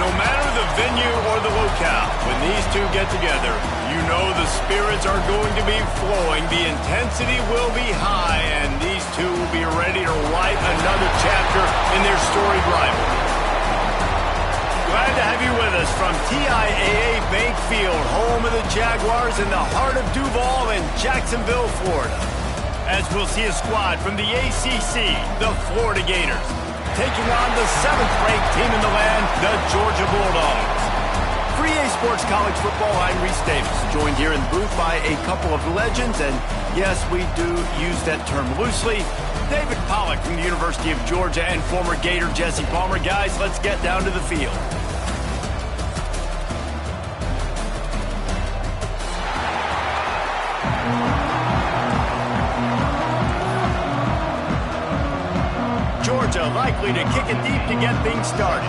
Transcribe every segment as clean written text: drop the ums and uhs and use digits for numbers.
No matter the venue or the locale, when these two get together, you know the spirits are going to be flowing, the intensity will be high, and these two will be ready to write another chapter in their storied rivalry. Glad to have you with us from TIAA Bank Field, home of the Jaguars in the heart of Duval and Jacksonville, Florida. As we'll see a squad from the ACC, the Florida Gators, taking on the 7th-ranked team in the land, the Georgia Bulldogs. For EA Sports College Football, I'm Reese Davis, joined here in the booth by a couple of legends, and yes, we do use that term loosely. David Pollack from the University of Georgia and former Gator Jesse Palmer. Guys, let's get down to the field. Georgia likely to kick it deep to get things started.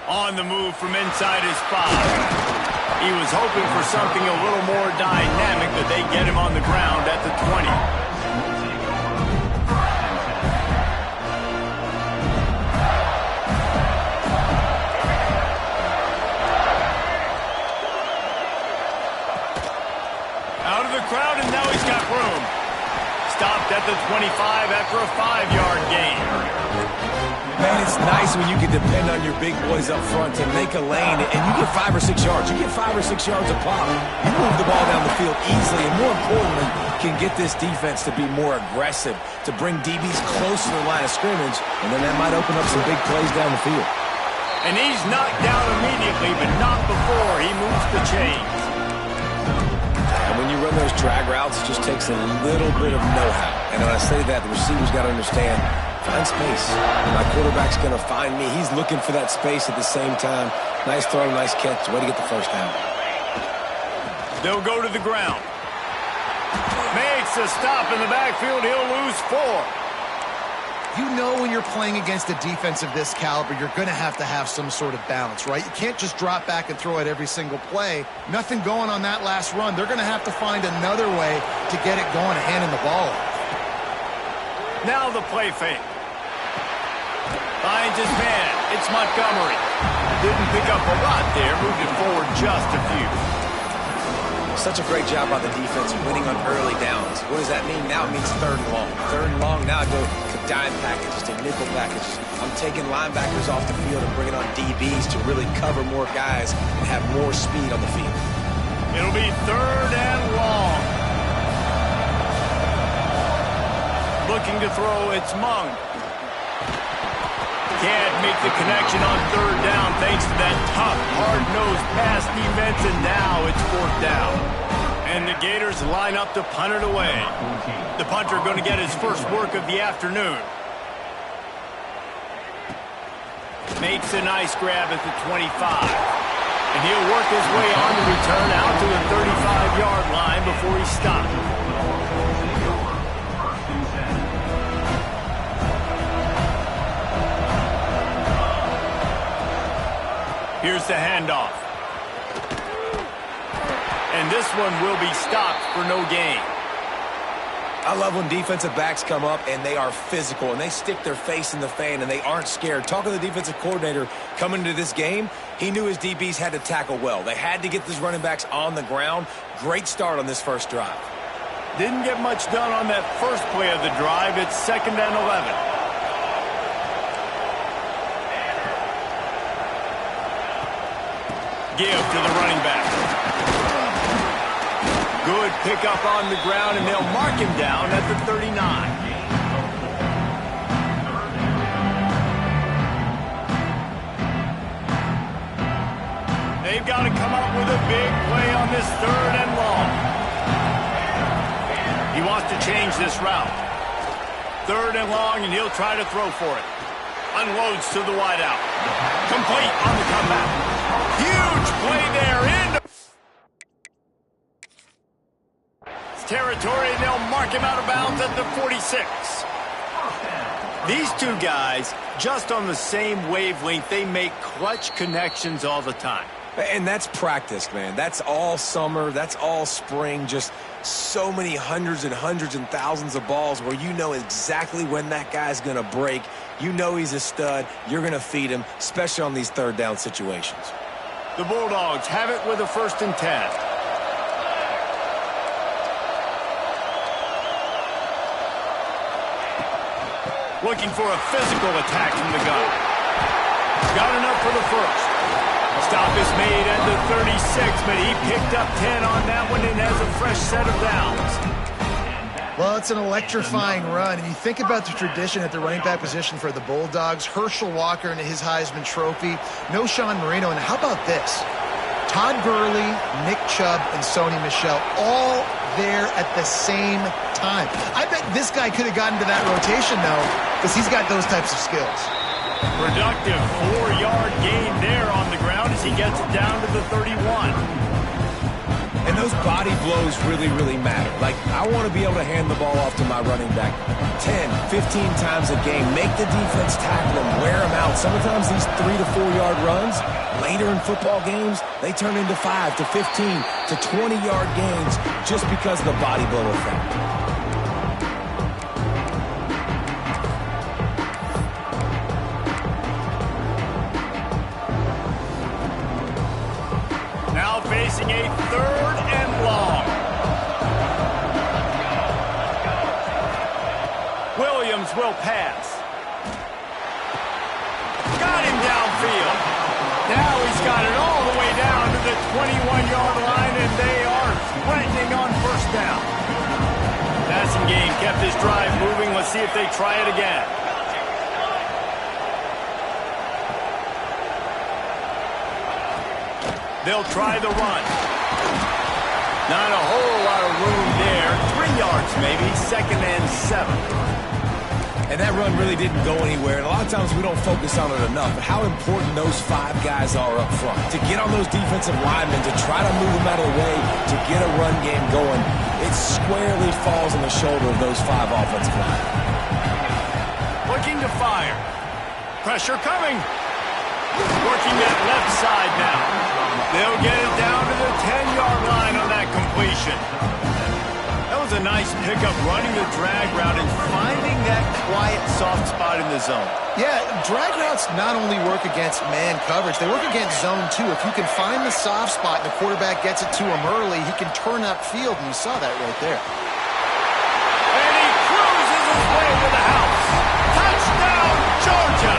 On the move from inside his 5. He was hoping for something a little more dynamic, but they get him on the ground at the 20. Crowd, and now he's got room. Stopped at the 25 after a 5-yard gain. Man, it's nice when you can depend on your big boys up front to make a lane, and you get 5 or 6 yards. You get 5 or 6 yards a pop. You move the ball down the field easily, and more importantly, can get this defense to be more aggressive, to bring DBs close to the line of scrimmage, and then that might open up some big plays down the field. And he's knocked down immediately, but not before he moves the chains. And when you run those drag routes, it just takes a little bit of know-how. And when I say that, the receiver's got to understand, find space. My quarterback's going to find me. He's looking for that space at the same time. Nice throw, nice catch. Way to get the first down. They'll go to the ground. Makes a stop in the backfield. He'll lose 4. You know when you're playing against a defense of this caliber, you're going to have some sort of balance, right? You can't just drop back and throw it every single play. Nothing going on that last run. They're going to have to find another way to get it going and handing the ball off. Now the play fake. Finds his man. It's Montgomery. Didn't pick up a lot there. Moved it forward just a few. Such a great job on the defense winning on early downs. What does that mean? Now it means 3rd and long. 3rd and long, now I go to dime packages, to nickel packages. I'm taking linebackers off the field and bringing on DBs to really cover more guys and have more speed on the field. It'll be 3rd and long. Looking to throw, it's Mung. Can't make the connection on 3rd down thanks to that tough, hard-nosed pass defense, and now it's 4th down. And the Gators line up to punt it away. The punter going to get his first work of the afternoon. Makes a nice grab at the 25. And he'll work his way on the return out to the 35-yard line before he stopped. Here's the handoff. And this one will be stopped for no gain. I love when defensive backs come up and they are physical and they stick their face in the fan and they aren't scared. Talking to the defensive coordinator coming into this game, he knew his DBs had to tackle well. They had to get these running backs on the ground. Great start on this first drive. Didn't get much done on that first play of the drive. It's 2nd and 11. Give to the running back. Good pickup on the ground, and they'll mark him down at the 39. They've got to come up with a big play on this 3rd and long. He wants to change this route. 3rd and long, and he'll try to throw for it. Unloads to the wideout. Complete on the comeback. Huge play there into territory, and they'll mark him out of bounds at the 46. These two guys, just on the same wavelength, they make clutch connections all the time. And that's practice, man. That's all summer. That's all spring. Just so many hundreds and thousands of balls where you know exactly when that guy's going to break. You know he's a stud. You're going to feed him, especially on these third down situations. The Bulldogs have it with a 1st and 10. Looking for a physical attack from the gun. Got enough for the first. Stop is made at the 36, but he picked up 10 on that one and has a fresh set of downs. Well, it's an electrifying run, and you think about the tradition at the running back position for the Bulldogs. Herschel Walker and his Heisman Trophy. No Sean Marino, and how about this? Todd Gurley, Nick Chubb, and Sony Michel all there at the same time. I bet this guy could have gotten to that rotation, though, because he's got those types of skills. Productive 4-yard gain there on the ground as he gets it down to the 31. And those body blows really, really matter. Like, I want to be able to hand the ball off to my running back 10, 15 times a game. Make the defense tackle him, wear him out. Sometimes these 3 to 4 yard runs, later in football games, they turn into 5 to 15 to 20-yard gains just because of the body blow effect. Facing a 3rd and long. Williams will pass. Got him downfield. Now he's got it all the way down to the 21-yard line, and they are threatening on 1st down. Passing game kept his drive moving. Let's see if they try it again. They'll try the run. Not a whole lot of room there. 3 yards maybe, 2nd and 7. And that run really didn't go anywhere. And a lot of times we don't focus on it enough. But how important those 5 guys are up front. To get on those defensive linemen, to try to move them out of the way, to get a run game going, it squarely falls on the shoulder of those 5 offensive linemen. Looking to fire. Pressure coming. Working that left side now. They'll get it down to the 10-yard line on that completion. That was a nice pickup, running the drag route and finding that quiet, soft spot in the zone. Yeah, drag routes not only work against man coverage, they work against zone too. If you can find the soft spot and the quarterback gets it to him early, he can turn upfield, and you saw that right there. And he cruises his way to the house. Touchdown, Georgia!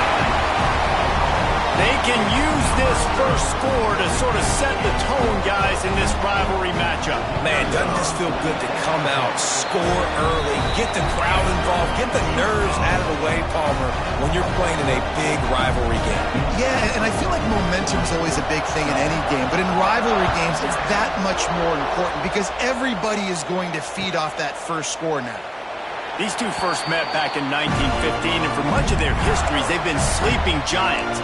They can use this first score to sort of set the tone, guys, in this rivalry matchup. Man, doesn't this feel good to come out, score early, get the crowd involved, get the nerves out of the way, Palmer, when you're playing in a big rivalry game? Yeah, and I feel like momentum is always a big thing in any game, but in rivalry games, it's that much more important because everybody is going to feed off that first score now. These two first met back in 1915, and for much of their histories, they've been sleeping giants.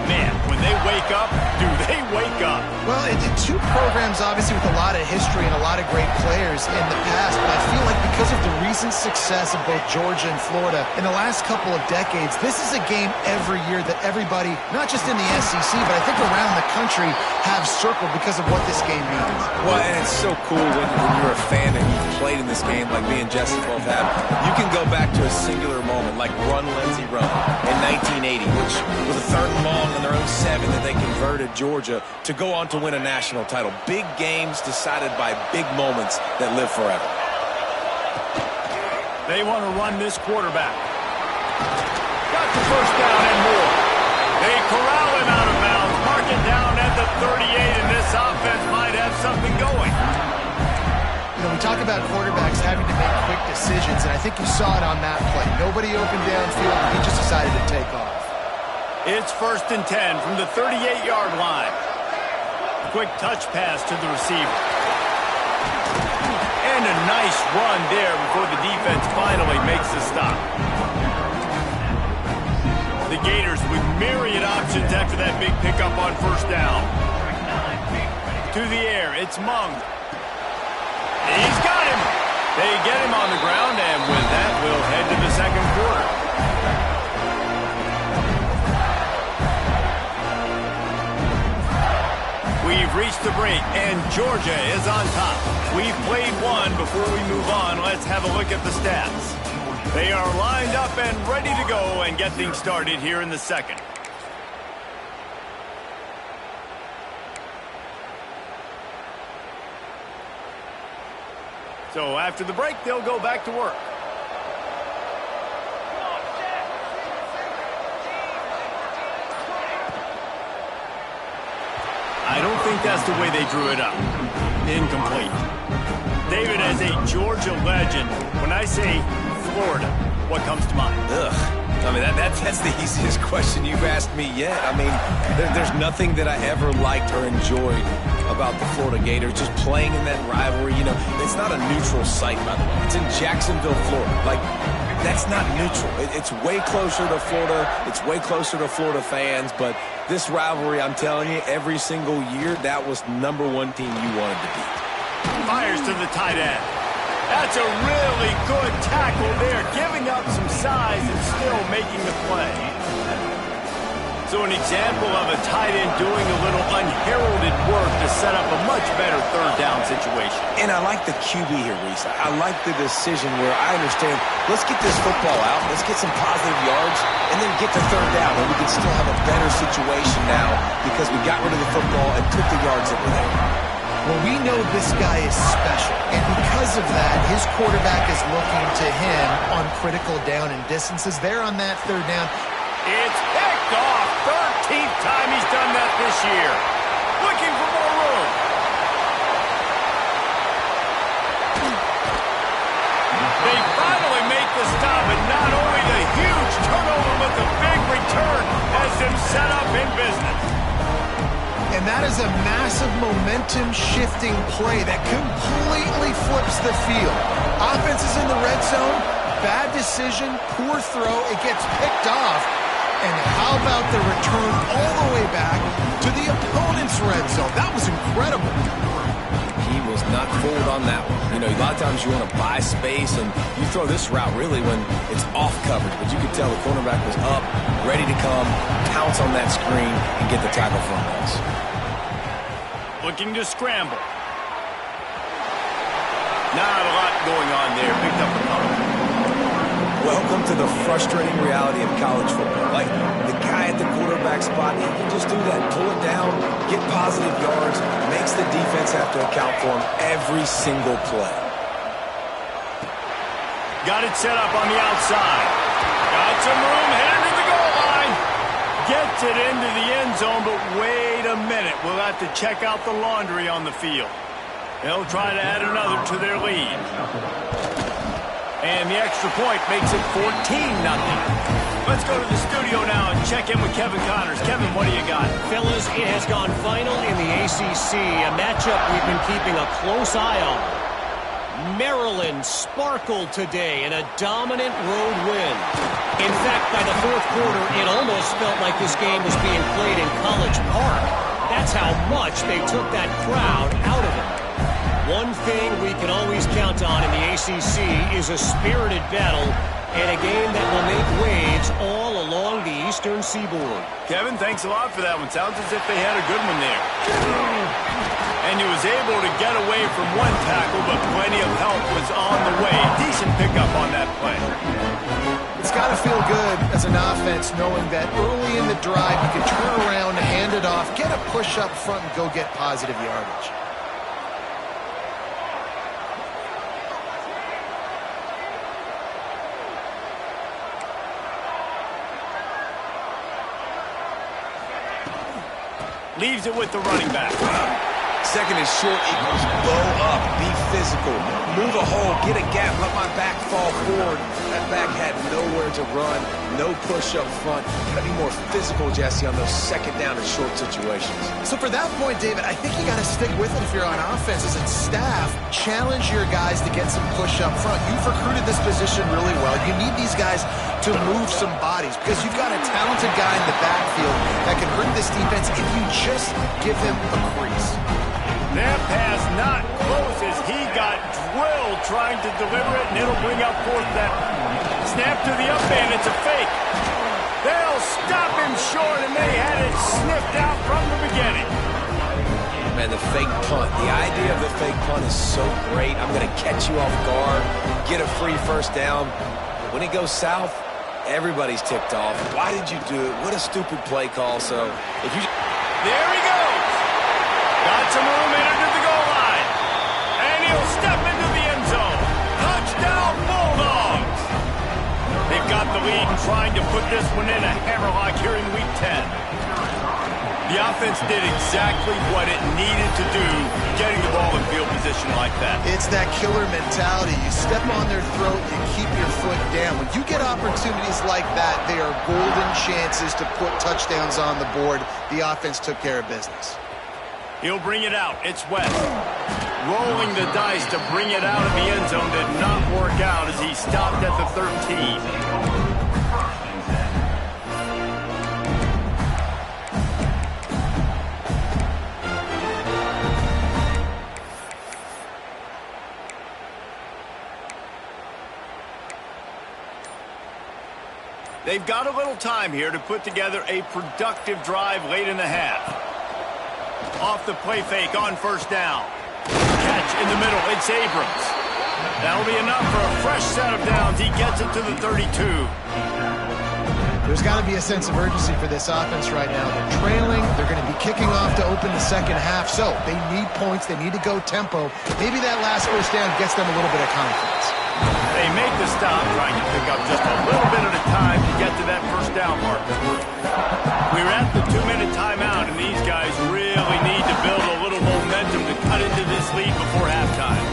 Man, when they wake up, do they wake up? Well, two programs obviously with a lot of history and a lot of great players in the past, but I feel like because of the recent success of both Georgia and Florida in the last couple of decades, this is a game every year that everybody, not just in the SEC, but I think around the country, have circled because of what this game means. Well, and it's so cool when you're a fan and you've played in this game like me and Jesse both have. You can go back to a singular moment like Run Lindsey Run in 1980, which was a 3rd and long in their own 7 that they converted Georgia to go on to win a national title. Big games decided by big moments that live forever. They want to run this quarterback. Got the 1st down and more. They corral him out of bounds, mark it down at the 38, and this offense might have something going. You know, we talk about quarterbacks having to make quick decisions, and I think you saw it on that play. Nobody opened downfield, and he just decided to take off. It's 1st and 10 from the 38-yard line. Quick touch pass to the receiver. And a nice run there before the defense finally makes the stop. The Gators with myriad options after that big pickup on 1st down. To the air, it's Mung. He's got him. They get him on the ground, and with that, we'll head to the 2nd quarter. the break, and Georgia is on top. We've played one. Before we move on, let's have a look at the stats. They are lined up and ready to go and get things started here in the second. So after the break, they'll go back to work. I don't think that's the way they drew it up. Incomplete. David, as a Georgia legend, when I say Florida, what comes to mind? Ugh. I mean, that's the easiest question you've asked me yet. I mean, there's nothing that I ever liked or enjoyed about the Florida Gators. Just playing in that rivalry, you know, it's not a neutral site, by the way. It's in Jacksonville, Florida. Like, that's not neutral. It's way closer to Florida. It's way closer to Florida fans. But this rivalry, I'm telling you, every single year, that was number one team you wanted to beat. Fires to the tight end. That's a really good tackle there, giving up some size and still making the play. So an example of a tight end doing a little unheralded work to set up a much better third down situation. And I like the QB here, Reese. I like the decision where I understand, let's get this football out, let's get some positive yards, and then get to third down, and we can still have a better situation now because we got rid of the football and took the yards that were there. Well, we know this guy is special, and because of that, his quarterback is looking to him on critical down and distances. There on that third down. It's picked off. 13th time he's done that this year. Looking for more room. They finally make the stop, and not only the huge turnover, but the big return has them set up in business. And that is a massive momentum-shifting play that completely flips the field. Offense is in the red zone, bad decision, poor throw, it gets picked off. And how about the return all the way back to the opponent's red zone? That was incredible. He was not fooled on that one. You know, a lot of times you want to buy space, and you throw this route really when it's off coverage. But you could tell the cornerback was up, ready to come, pounce on that screen, and get the tackle for a loss. Looking to scramble. Not a lot going on there. Picked up a couple. Welcome to the frustrating reality of college football. Like, the guy at the quarterback spot, he can just do that. Pull it down, get positive yards, makes the defense have to account for him every single play. Got it set up on the outside. Got some room, headed to the goal line. Gets it into the end zone, but wait a minute. We'll have to check out the laundry on the field. They'll try to add another to their lead. And the extra point makes it 14-0. Let's go to the studio now and check in with Kevin Connors. Kevin, what do you got? Fellas, it has gone final in the ACC, a matchup we've been keeping a close eye on. Maryland sparkled today in a dominant road win. In fact, by the fourth quarter, it almost felt like this game was being played in College Park. That's how much they took that crowd out of it. One thing we can always count on in the ACC is a spirited battle and a game that will make waves all along the Eastern Seaboard. Kevin, thanks a lot for that one. Sounds as if they had a good one there. And he was able to get away from one tackle, but plenty of help was on the way. Decent pickup on that play. It's got to feel good as an offense knowing that early in the drive you can turn around, hand it off, get a push up front, and go get positive yardage. Leaves it with the running back. Second and short equals bow up, be physical, move a hole, get a gap, let my back fall forward. That back had nowhere to run, no push up front. Got to be more physical, Jesse, on those second down and short situations. So for that point, David, I think you got to stick with it if you're on offenses and staff. Challenge your guys to get some push up front. You've recruited this position really well. You need these guys to move some bodies because you've got a talented guy in the backfield that can hurt this defense if you just give him a crease. That pass not close as he got drilled trying to deliver it, and it'll bring up fourth down. Snap to the up end, it's a fake. They'll stop him short, and they had it sniffed out from the beginning. Man, the fake punt. The idea of the fake punt is so great. I'm going to catch you off guard, get a free first down. When it goes south, everybody's ticked off. Why did you do it? What a stupid play call. So if you... There he goes. Got some room in under the goal line. And he'll step into the end zone. Touchdown, Bulldogs. They've got the lead and trying to put this one in a hammerlock here in Week 10. The offense did exactly what it needed to do, getting the ball in field position like that. It's that killer mentality. You step on their throat, you keep your foot down. When you get opportunities like that, they are golden chances to put touchdowns on the board. The offense took care of business. He'll bring it out. It's West. Rolling the dice to bring it out of the end zone did not work out as he stopped at the 13. They've got a little time here to put together a productive drive late in the half. Off the play fake on first down. Catch in the middle. It's Abrams. That'll be enough for a fresh set of downs. He gets it to the 32. There's got to be a sense of urgency for this offense right now. They're trailing. They're going to be kicking off to open the second half. So they need points. They need to go tempo. Maybe that last first down gets them a little bit of confidence. They make the stop, trying to pick up just a little bit at a time to get to that first down mark. We're at the 2-minute timeout, and these guys really need to build a little momentum to cut into this lead before halftime.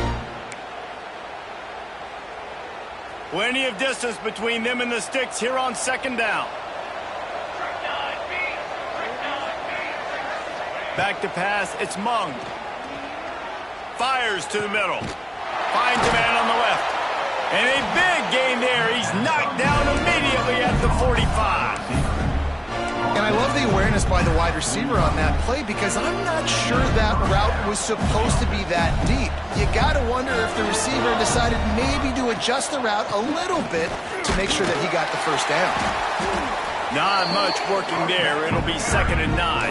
Plenty of distance between them and the sticks here on second down. Back to pass, it's Mung. Fires to the middle. Finds a man on the left. And a big gain there. He's knocked down immediately at the 45. And I love the awareness by the wide receiver on that play because I'm not sure that route was supposed to be that deep. You got to wonder if the receiver decided maybe to adjust the route a little bit to make sure that he got the first down. Not much working there. It'll be 2nd and 9.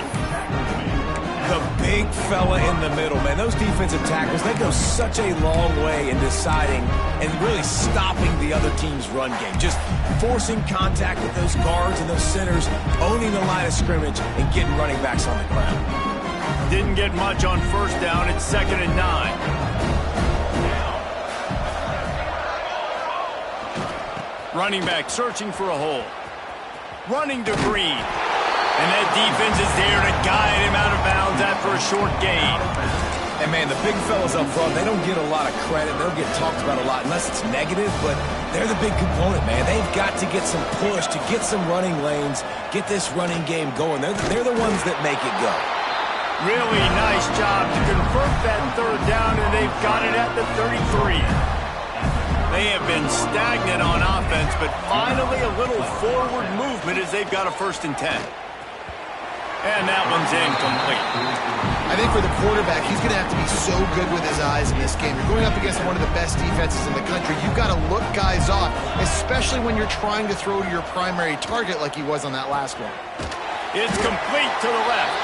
The big fella in the middle, man. Those defensive tackles, they go such a long way in deciding and really stopping the other team's run game. Just forcing contact with those guards and those centers, owning the line of scrimmage, and getting running backs on the ground. Didn't get much on first down. It's 2nd and 9. Running back searching for a hole. Running to Green. And that defense is there to guide him out of bounds after a short gain. And, man, the big fellas up front, they don't get a lot of credit. They don't get talked about a lot unless it's negative, but they're the big component, man. They've got to get some push, to get some running lanes, get this running game going. They're the ones that make it go. Really nice job to convert that third down, and they've got it at the 33. They have been stagnant on offense, but finally a little forward movement as they've got a 1st and 10. And that one's incomplete. I think for the quarterback, he's going to have to be so good with his eyes in this game. You're going up against one of the best defenses in the country. You've got to look guys off, especially when you're trying to throw to your primary target like he was on that last one. It's complete to the left.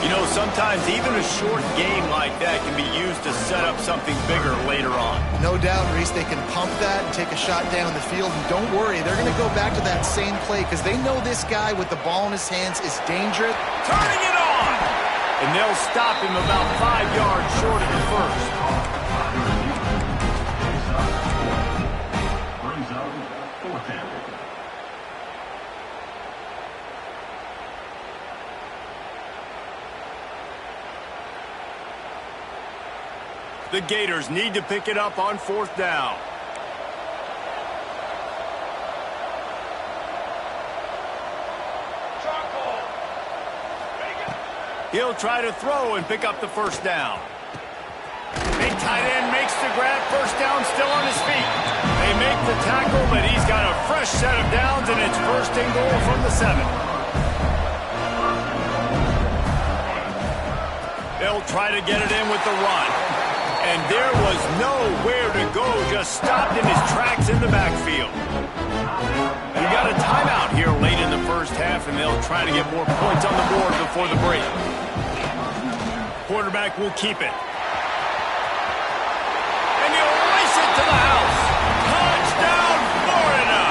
You know, sometimes even a short game like that can be used to set up something bigger later on. No doubt, Reese, they can pump that and take a shot down the field. And don't worry, they're going to go back to that same play because they know this guy with the ball in his hands is dangerous. Turning it on! And they'll stop him about 5 yards short of the first. The Gators need to pick it up on 4th down. He'll try to throw and pick up the first down. Big tight end makes the grab. First down, still on his feet. They make the tackle, but he's got a fresh set of downs, and it's 1st and goal from the 7. They'll try to get it in with the run. And there was nowhere to go, just stopped in his tracks in the backfield. We got a timeout here late in the first half, and they'll try to get more points on the board before the break. Quarterback will keep it. And he'll race it to the house. Touchdown, Florida!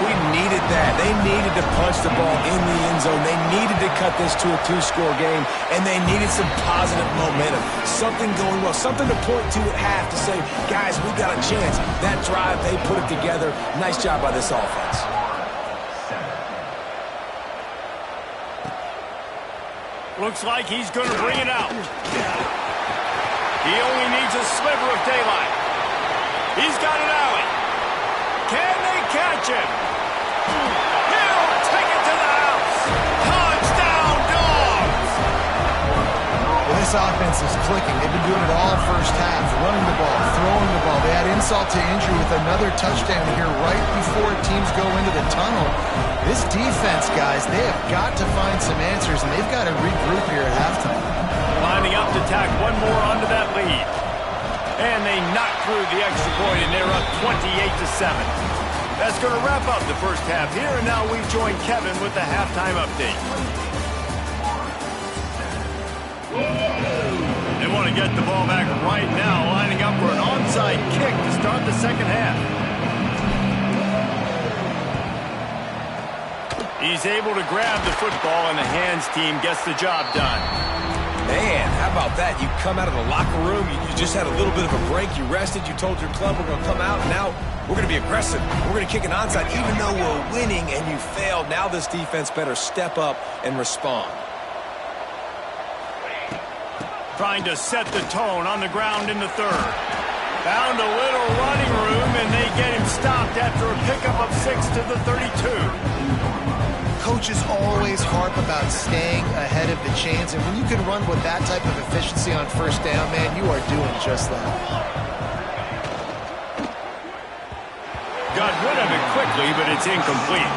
We needed that. They needed to punch the ball in the end zone. They needed to cut this to a 2-score game, and they needed some positive momentum. Something going well, something to point to at half to say, guys, we got a chance. That drive, they put it together. Nice job by this offense. Looks like he's going to bring it out. He only needs a sliver of daylight. He's got an alley. Can they catch him? He'll take it to the house. Touchdown, Dogs! Well, this offense is clicking. They've been doing it all first half, running the ball, throwing the ball. They had insult to injury with another touchdown here right before teams go into the tunnel. This defense, guys, they have got to find some answers, and they've got to regroup here at halftime. Lining up to tack one more onto that lead. And they knock through the extra point, and they're up 28-7. That's going to wrap up the first half here, and now we join Kevin with the halftime update. They want to get the ball back right now, lining up for an onside kick to start the second half. He's able to grab the football, and the hands team gets the job done. Man, how about that? You come out of the locker room, you just had a little bit of a break, you rested, you told your club we're going to come out, and now we're going to be aggressive. We're going to kick an onside, even though we're winning and you failed. Now this defense better step up and respond. Trying to set the tone on the ground in the third. Found a little running room, and they get him stopped after a pickup of 6 to the 32. Coaches always harp about staying ahead of the chains, and when you can run with that type of efficiency on first down, man, you are doing just that. Got rid of it quickly, but it's incomplete.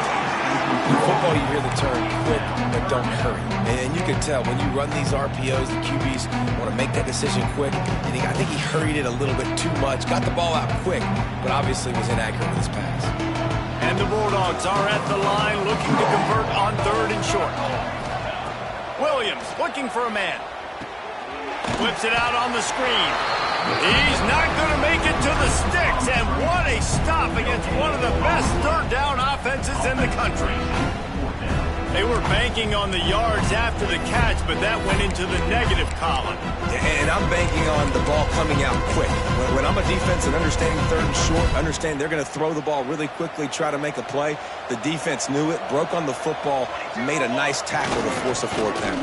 In football, you hear the term quick, but don't hurry. And you can tell when you run these RPOs, the QBs want to make that decision quick. And I think he hurried it a little bit too much, got the ball out quick, but obviously was inaccurate with his pass. And the Bulldogs are at the line looking to convert on third and short. Williams looking for a man. Flips it out on the screen. He's not going to make it to the sticks, and what a stop against one of the best third down offenses in the country. They were banking on the yards after the catch, but that went into the negative column. And I'm banking on the ball coming out quick. When I'm a defense and understanding third and short, understand they're going to throw the ball really quickly, try to make a play. The defense knew it, broke on the football, made a nice tackle to force a fourth down.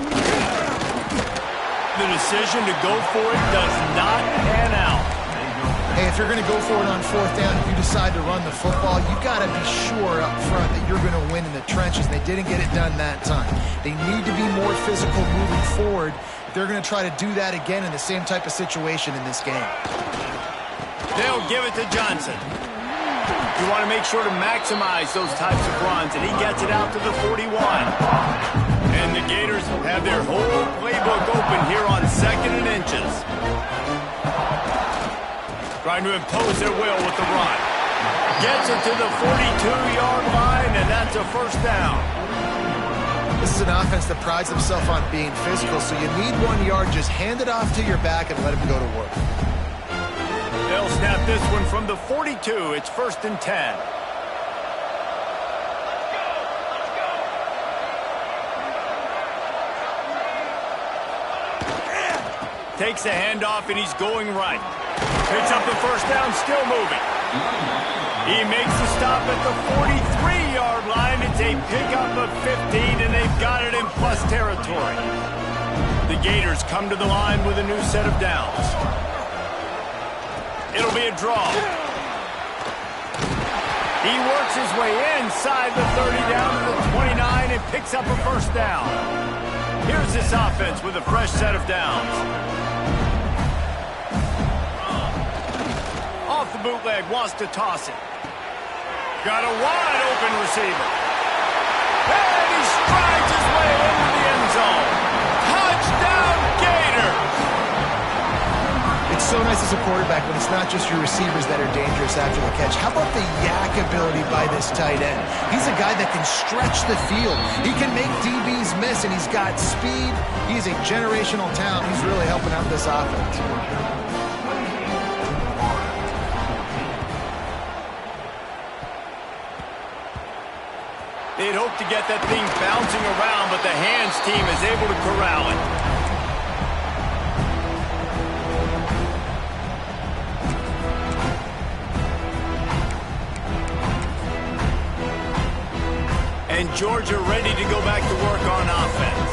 The decision to go for it does not pan out. Hey, if you're going to go for it on fourth down, if you decide to run the football, you got to be sure up front that you're going to win in the trenches. They didn't get it done that time. They need to be more physical moving forward. They're going to try to do that again in the same type of situation in this game. They'll give it to Johnson. You want to make sure to maximize those types of runs, and he gets it out to the 41. And the Gators have their whole playbook open here on 2nd and inches. Trying to impose their will with the run. Gets it to the 42-yard line, and that's a first down. This is an offense that prides themselves on being physical, so you need 1 yard. Just hand it off to your back and let him go to work. They'll snap this one from the 42. It's 1st and 10. Takes the handoff, and he's going right. Picks up the first down, still moving. He makes the stop at the 43-yard line. It's a pickup of 15, and they've got it in plus territory. The Gators come to the line with a new set of downs. It'll be a draw. He works his way inside the 30 down to the 29 and picks up a first down. Here's this offense with a fresh set of downs. Off the bootleg, wants to toss it. Got a wide open receiver. And he strides his way into the end zone. Touchdown, Gators! It's so nice as a quarterback when it's not just your receivers that are dangerous after the catch. How about the yak ability by this tight end? He's a guy that can stretch the field. He can make DBs miss, and he's got speed. He's a generational talent. He's really helping out this offense. They'd hope to get that thing bouncing around, but the hands team is able to corral it. And Georgia ready to go back to work on offense.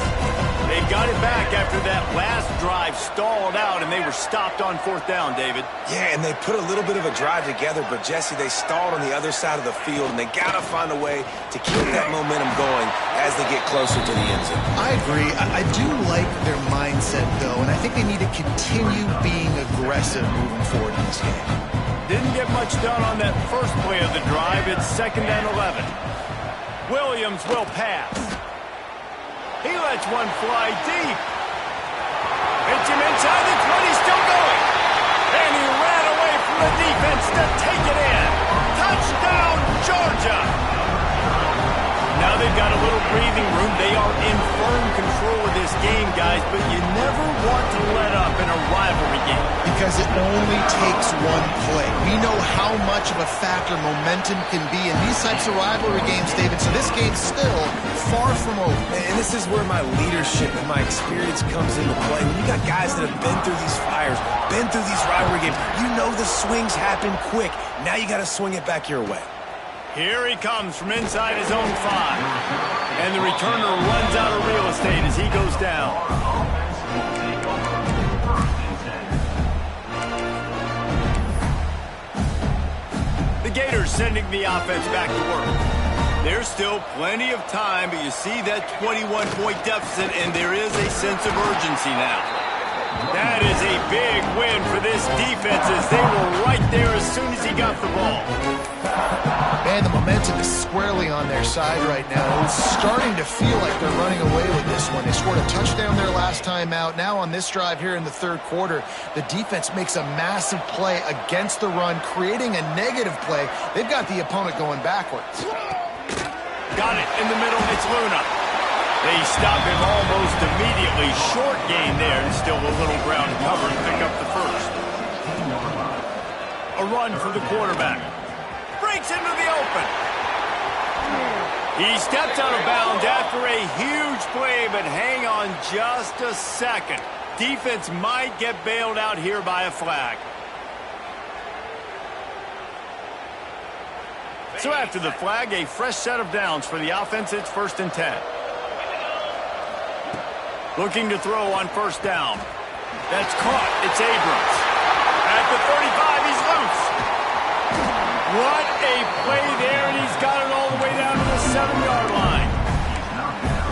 They got it back after that last drive stalled out, and they were stopped on 4th down, David. Yeah, and they put a little bit of a drive together, but, Jesse, they stalled on the other side of the field, and they got to find a way to keep that momentum going as they get closer to the end zone. I agree. I do like their mindset, though, and I think they need to continue being aggressive moving forward in this game. Didn't get much done on that first play of the drive. It's 2nd and 11. Williams will pass. He lets one fly deep. Hits him inside the 20, still going. And he ran away from the defense to take it in. Touchdown, Georgia. Now they've got a little breathing room. They are in firm control of this game, guys, but you never want to let up in a rivalry game. Because it only takes one play. We know how much of a factor momentum can be in these types of rivalry games, David, so this game's still far from over. And this is where my leadership and my experience comes into play. When you got guys that have been through these fires, been through these rivalry games, you know the swings happen quick. Now you got to swing it back your way. Here he comes from inside his own 5. And the returner runs out of real estate as he goes down. The Gators sending the offense back to work. There's still plenty of time, but you see that 21-point deficit, and there is a sense of urgency now. That is a big win for this defense as they were right there as soon as he got the ball. Man, the momentum is squarely on their side right now. It's starting to feel like they're running away with this one. They scored a touchdown their last time out. Now on this drive here in the 3rd quarter, the defense makes a massive play against the run, creating a negative play. They've got the opponent going backwards. Got it in the middle. It's Luna. They stop him almost immediately. Short gain there, and still a little ground cover to pick up the first. A run for the quarterback. Breaks into the open. He steps out of bounds after a huge play, but hang on just a second. Defense might get bailed out here by a flag. So after the flag, a fresh set of downs for the offense. It's 1st and 10. Looking to throw on 1st down. That's caught. It's Abrams. At the 35, he's loose. What a play there, and he's got it all the way down to the 7-yard line.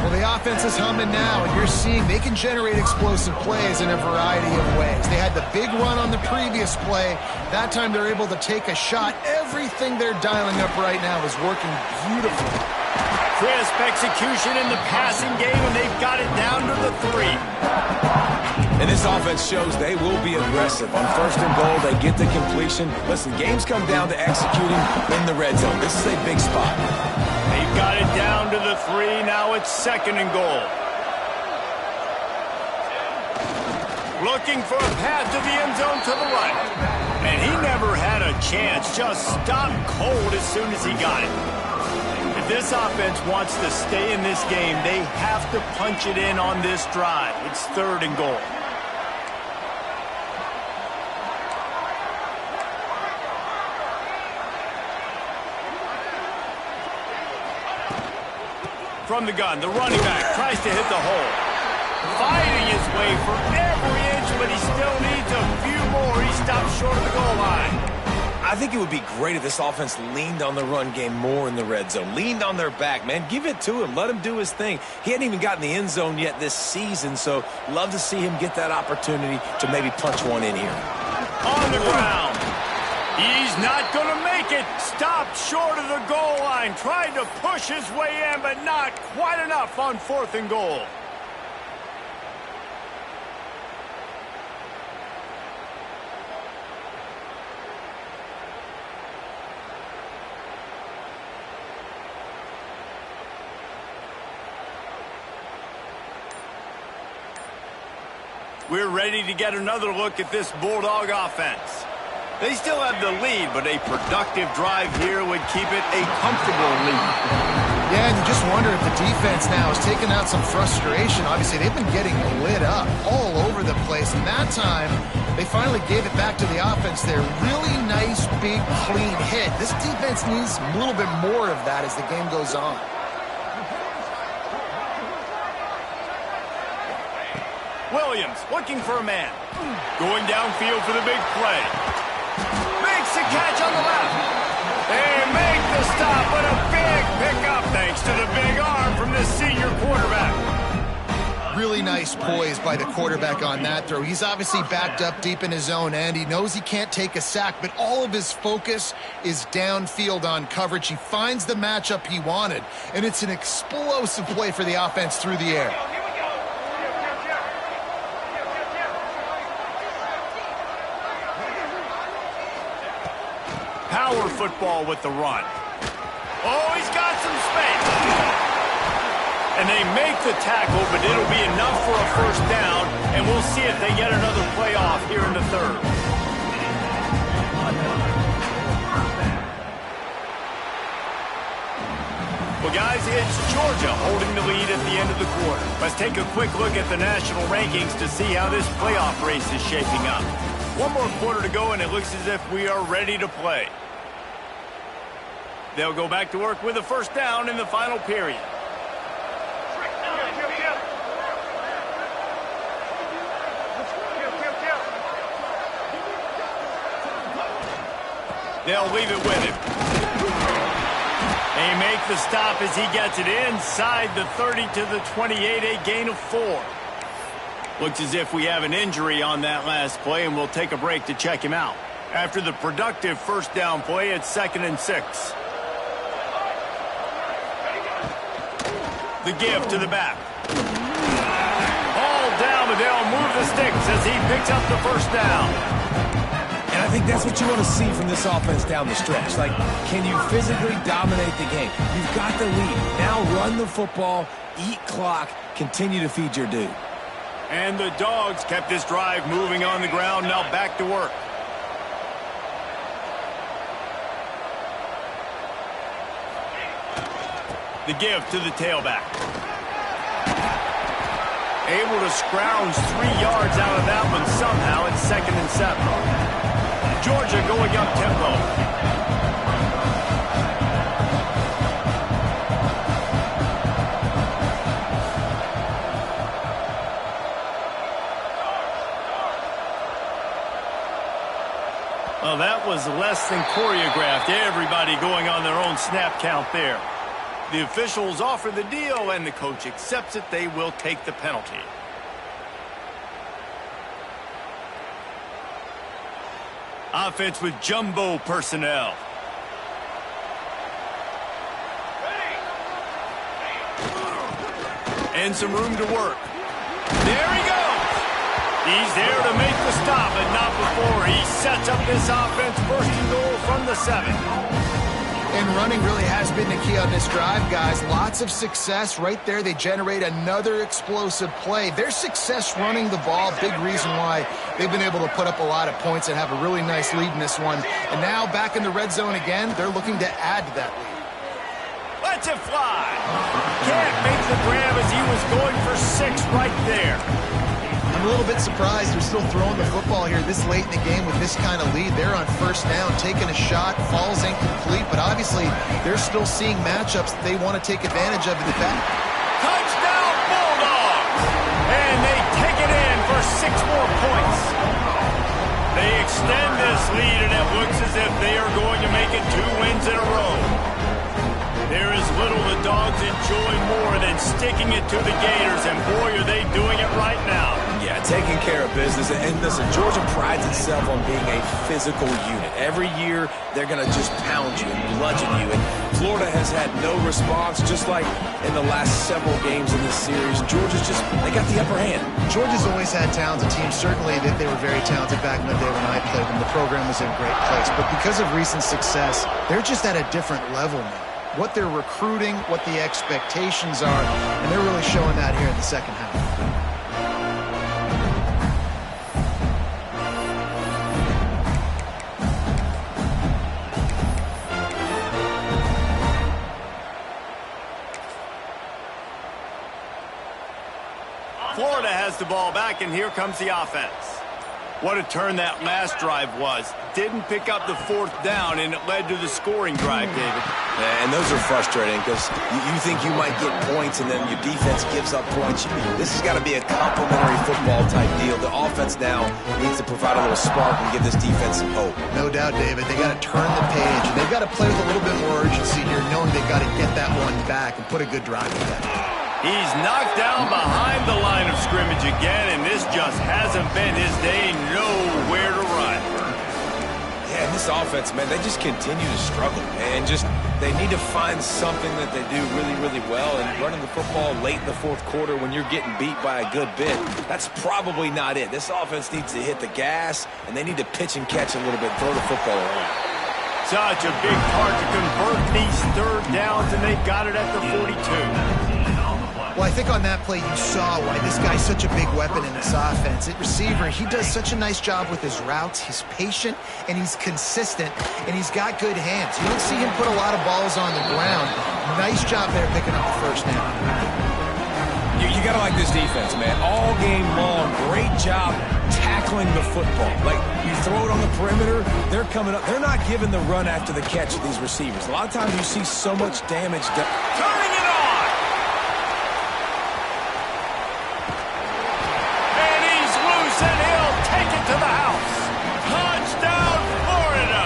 Well, the offense is humming now, and you're seeing they can generate explosive plays in a variety of ways. They had the big run on the previous play. That time they're able to take a shot. Everything they're dialing up right now is working beautifully. Crisp execution in the passing game, and they've got it down to the 3. And this offense shows they will be aggressive. On 1st and goal, they get the completion. Listen, games come down to executing in the red zone. This is a big spot. They've got it down to the 3. Now it's 2nd and goal. Looking for a path to the end zone to the right. And he never had a chance. Just stopped cold as soon as he got it. If this offense wants to stay in this game, they have to punch it in on this drive. It's 3rd and goal. From the gun, the running back tries to hit the hole. Fighting his way for every inch, but he still needs a few more. He stops short of the goal line. I think it would be great if this offense leaned on the run game more in the red zone. Leaned on their back, man. Give it to him. Let him do his thing. He hadn't even gotten the end zone yet this season, so love to see him get that opportunity to maybe punch one in here. On the ground. He's not going to make it. Stopped short of the goal line. Tried to push his way in, but not quite enough on 4th and goal. We're ready to get another look at this Bulldog offense. They still have the lead, but a productive drive here would keep it a comfortable lead. Yeah, and you just wonder if the defense now is taking out some frustration. Obviously, they've been getting lit up all over the place, and that time they finally gave it back to the offense there. Really nice, big, clean hit. This defense needs a little bit more of that as the game goes on. Williams looking for a man. Going downfield for the big play. Makes the catch on the left. They make the stop, but a big pickup thanks to the big arm from this senior quarterback. Really nice poise by the quarterback on that throw. He's obviously backed up deep in his own end. He knows he can't take a sack, but all of his focus is downfield on coverage. He finds the matchup he wanted, and it's an explosive play for the offense through the air. Power football with the run. Oh, he's got some space. And they make the tackle, but it'll be enough for a first down, and we'll see if they get another play off here in the third. Well, guys, it's Georgia holding the lead at the end of the quarter. Let's take a quick look at the national rankings to see how this playoff race is shaping up. One more quarter to go, and it looks as if we are ready to play. They'll go back to work with a first down in the final period. They'll leave it with him. They make the stop as he gets it inside the 30 to the 28, a gain of 4. Looks as if we have an injury on that last play, and we'll take a break to check him out. After the productive first down play, it's 2nd and 6. The give to the back. All down, but they'll move the sticks as he picks up the first down. And I think that's what you want to see from this offense down the stretch. Like, can you physically dominate the game? You've got the lead. Now run the football, eat clock, continue to feed your dude. And the Dogs kept this drive moving on the ground, now back to work. The give to the tailback. Able to scrounge 3 yards out of that one somehow. It's 2nd and 7. Georgia going up tempo. Well, that was less than choreographed. Everybody going on their own snap count there. The officials offer the deal, and the coach accepts it. They will take the penalty. Offense with jumbo personnel. And some room to work. There he goes. He's there to make the stop, but not before. He sets up this offense 1st and goal from the 7. And running really has been the key on this drive, guys. Lots of success right there. They generate another explosive play. Their success running the ball, big reason why they've been able to put up a lot of points and have a really nice lead in this one. And now back in the red zone again, they're looking to add to that lead. Lets it fly. Can't make the grab as he was going for 6 right there. I'm a little bit surprised they're still throwing the football here this late in the game with this kind of lead. They're on first down, taking a shot, falls incomplete, but obviously they're still seeing matchups that they want to take advantage of in the back. Touchdown Bulldogs! And they take it in for 6 more points. They extend this lead, and it looks as if they are going to make it 2 wins in a row. There is little the Dogs enjoy more than sticking it to the Gators, and boy, are they doing it right now. Yeah, taking care of business. And listen, Georgia prides itself on being a physical unit. Every year, they're going to just pound you and bludgeon you. And Florida has had no response, just like in the last several games in this series. Georgia's just, they got the upper hand. Georgia's always had talented teams. Certainly, they were very talented back in the day when I played them. The program was in a great place. But because of recent success, they're just at a different level now. What they're recruiting, what the expectations are, and they're really showing that here in the second half. the ball back, and here comes the offense. What a turn that last drive was. Didn't pick up the fourth down, and it led to the scoring drive, David. Yeah, and those are frustrating because you think you might get points, and then your defense gives up points. This has got to be a complementary football-type deal. The offense now needs to provide a little spark and give this defense some hope. No doubt, David. They got to turn the page, and they've got to play with a little bit more urgency here, knowing they've got to get that one back and put a good drive together. He's knocked down behind the line of scrimmage again, and this just hasn't been his day. Nowhere to run. Yeah, and this offense, man, they just continue to struggle. And they need to find something that they do really, really well. And running the football late in the fourth quarter when you're getting beat by a good bit, that's probably not it. This offense needs to hit the gas, and they need to pitch and catch a little bit, throw the football around. Such a big part to convert these third downs, and they've got it at the 42. Well, I think on that play you saw why this guy's such a big weapon in this offense. At receiver, he does such a nice job with his routes. He's patient, and he's consistent, and he's got good hands. You don't see him put a lot of balls on the ground. Nice job there picking up the first down. You got to like this defense, man. All game long, great job tackling the football. Like, you throw it on the perimeter, they're coming up. They're not giving the run after the catch of these receivers. A lot of times you see so much damage done. Turning it on! And he's loose, and he'll take it to the house. Touchdown, Florida!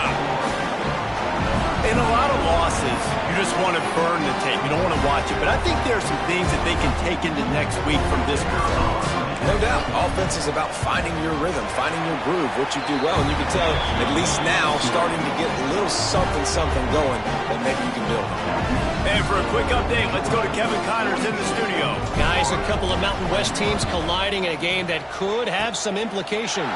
In a lot of losses, you just want to burn the tape. You don't want to watch it. But I think there are some things that they can take into next week from this performance. No doubt. Offense is about finding your rhythm, finding your groove, what you do well. And you can tell, at least now, starting to get a little something going that maybe you can build on. And for a quick update, let's go to Kevin Connors in the studio. Guys, a couple of Mountain West teams colliding in a game that could have some implications.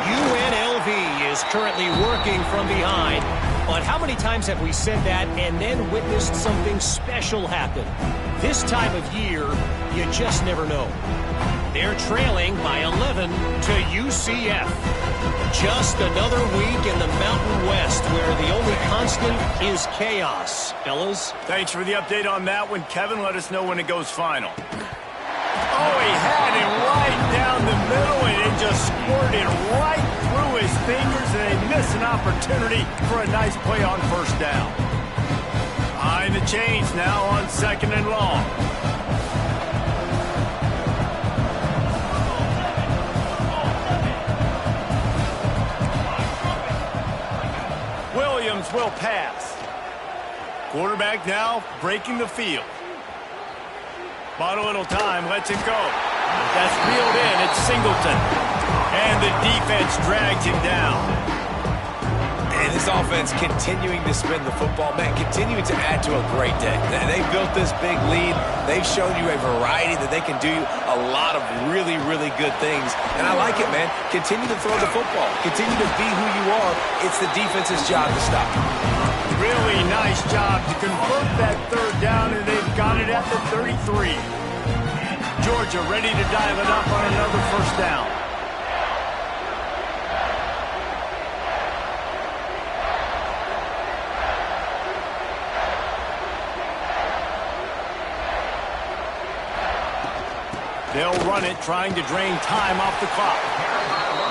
UNLV is currently working from behind. But how many times have we said that and then witnessed something special happen? This time of year, you just never know. They're trailing by 11 to UCF. Just another week in the Mountain West where the only constant is chaos. Fellas? Thanks for the update on that one, Kevin. Let us know when it goes final. Oh, he had it right down the middle, and it just squirted right through his fingers, and they missed an opportunity for a nice play on first down. Behind the chains now on second and long. Williams will pass. Quarterback now breaking the field. Bought a little time, lets it go. That's reeled in, it's Singleton. And the defense drags him down. And this offense continuing to spin the football, man, continuing to add to a great day. They built this big lead. They've shown you a variety that they can do a lot of really, really good things. And I like it, man. Continue to throw the football. Continue to be who you are. It's the defense's job to stop you. Really nice job to convert that third down, and they've got it at the 33. Georgia ready to dial it up on another first down. They'll run it, trying to drain time off the clock.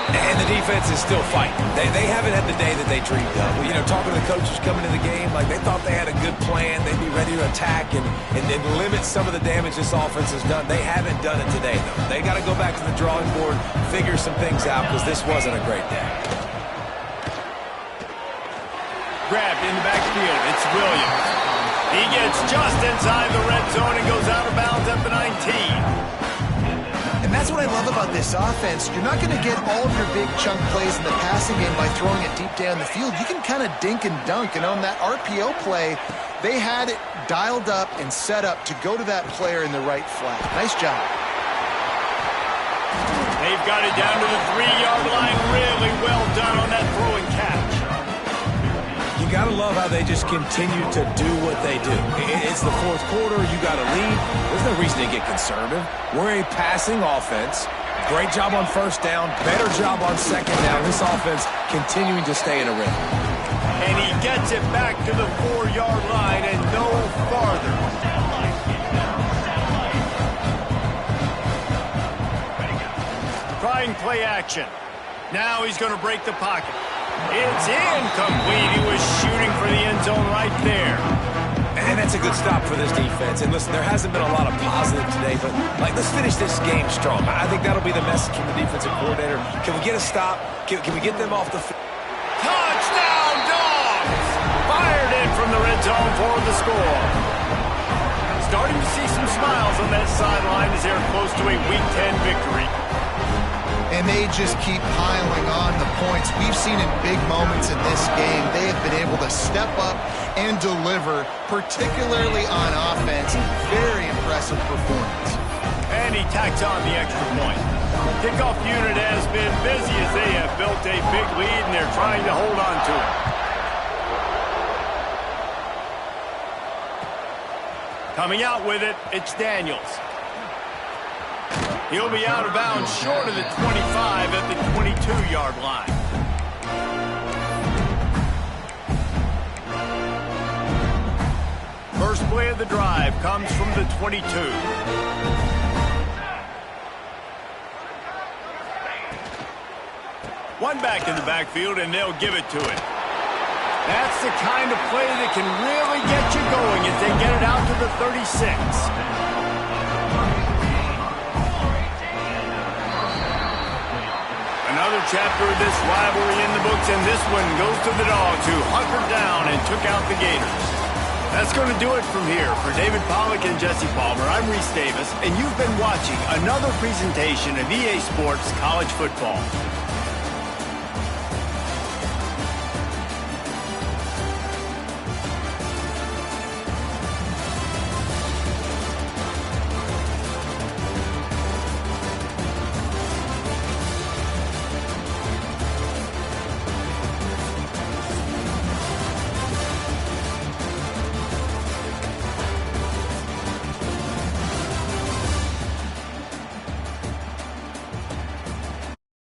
And the defense is still fighting. They haven't had the day that they dreamed of. You know, talking to the coaches coming into the game, like they thought they had a good plan. They'd be ready to attack and limit some of the damage this offense has done. They haven't done it today, though. They got to go back to the drawing board, figure some things out, because this wasn't a great day. Grabbed in the backfield. It's Williams. He gets just inside the red zone and goes out of bounds at the 19. And that's what I love about this offense. You're not going to get all of your big chunk plays in the passing game by throwing it deep down the field. You can kind of dink and dunk. And on that RPO play, they had it dialed up and set up to go to that player in the right flat. Nice job. They've got it down to the 3-yard line. Really well done on that throw and catch. You got to love how they just continue to do what they do. It's the fourth quarter. You got to lead. There's no reason to get conservative. We're a passing offense. Great job on first down. Better job on second down. This offense continuing to stay in a rhythm. And he gets it back to the 4-yard line and no farther. trying play action. Now he's going to break the pocket. It's incomplete. He was shooting for the end zone right there. And that's a good stop for this defense. And listen, there hasn't been a lot of positive today, but let's finish this game strong. I think that'll be the message from the defensive coordinator. Can we get a stop? Can we get them off the field? Touchdown, Dogs! Fired in from the red zone for the score. Starting to see some smiles on that sideline as they're close to a Week 10 victory. And they just keep piling on the points. We've seen in big moments in this game, they have been able to step up and deliver, particularly on offense. Very impressive performance. And he tacks on the extra point. Kickoff unit has been busy as they have built a big lead, and they're trying to hold on to it. Coming out with it, it's Daniels. He'll be out of bounds short of the 25 at the 22-yard line. First play of the drive comes from the 22. One back in the backfield, and they'll give it to it. That's the kind of play that can really get you going as they get it out to the 36. Another chapter of this rivalry in the books, and this one goes to the Dogs, who hunkered down and took out the Gators. That's going to do it from here. For David Pollack and Jesse Palmer, I'm Reese Davis, and you've been watching another presentation of EA Sports College Football.